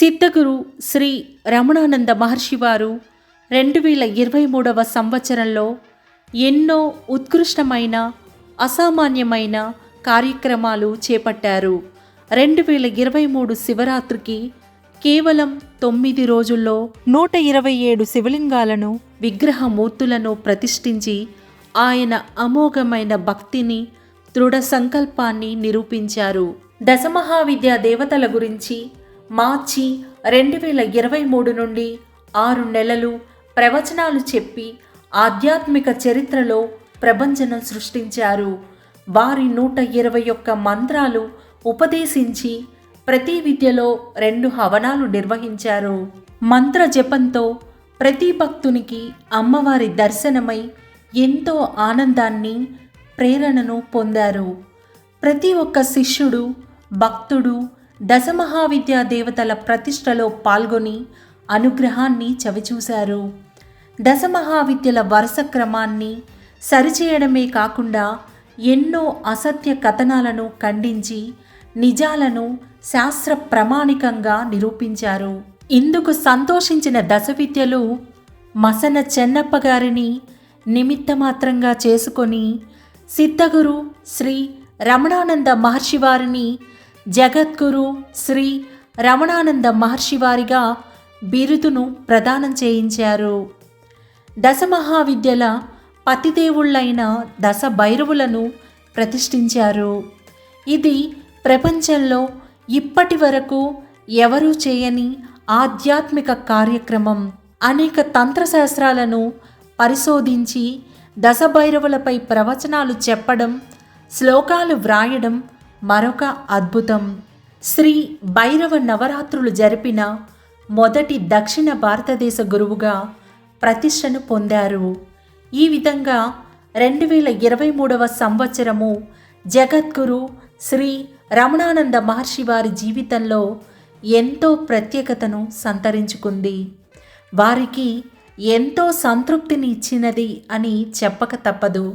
సిద్ధగురు శ్రీ రమణానంద మహర్షి వారు 2023వ సంవత్సరంలో ఎన్నో ఉత్కృష్టమైన అసామాన్యమైన కార్యక్రమాలు చేపట్టారు. 2023 శివరాత్రికి కేవలం 9 రోజుల్లో 127 శివలింగాలను విగ్రహమూర్తులను ప్రతిష్ఠించి ఆయన అమోఘమైన భక్తిని దృఢ సంకల్పాన్ని నిరూపించారు. దశమహావిద్యా దేవతల గురించి మార్చి 2023 నుండి 6 నెలలు ప్రవచనాలు చెప్పి ఆధ్యాత్మిక చరిత్రలో ప్రభంజనం సృష్టించారు. వారి 121 మంత్రాలు ఉపదేశించి ప్రతి విద్యలో 2 హవనాలు నిర్వహించారు. మంత్ర జపంతో ప్రతి భక్తునికి అమ్మవారి దర్శనమై ఎంతో ఆనందాన్ని ప్రేరణను పొందారు. ప్రతి ఒక్క శిష్యుడు భక్తుడు దశమహావిద్యా దేవతల ప్రతిష్టలో పాల్గొని అనుగ్రహాన్ని చవిచూశారు. దశమహావిద్యల వరుస క్రమాన్ని సరిచేయడమే కాకుండా ఎన్నో అసత్య కథనాలను ఖండించి నిజాలను శాస్త్ర ప్రామాణికంగా నిరూపించారు. ఇందుకు సంతోషించిన దశవిద్యలు మసన చెన్నప్ప గారిని నిమిత్తమాత్రంగా చేసుకొని సిద్ధగురు శ్రీ రమణానంద మహర్షి వారిని జగద్గురు శ్రీ రమణానంద మహర్షి వారిగా బిరుదును ప్రదానం చేయించారు. దశమహావిద్యల పతిదేవుళ్ళైన దశ భైరవులను ప్రతిష్ఠించారు. ఇది ప్రపంచంలో ఇప్పటి వరకు ఎవరూ చేయని ఆధ్యాత్మిక కార్యక్రమం. అనేక తంత్రశాస్త్రాలను పరిశోధించి దశభైరవులపై ప్రవచనాలు చెప్పడం, శ్లోకాలు వ్రాయడం మరొక అద్భుతం. శ్రీ భైరవ నవరాత్రులు జరిపిన మొదటి దక్షిణ భారతదేశ గురువుగా ప్రతిష్టను పొందారు. ఈ విధంగా 2023వ సంవత్సరము జగద్గురు శ్రీ రమణానంద మహర్షి వారి జీవితంలో ఎంతో ప్రత్యేకతను సంతరించుకుంది. వారికి ఎంతో సంతృప్తిని ఇచ్చినది అని చెప్పక తప్పదు.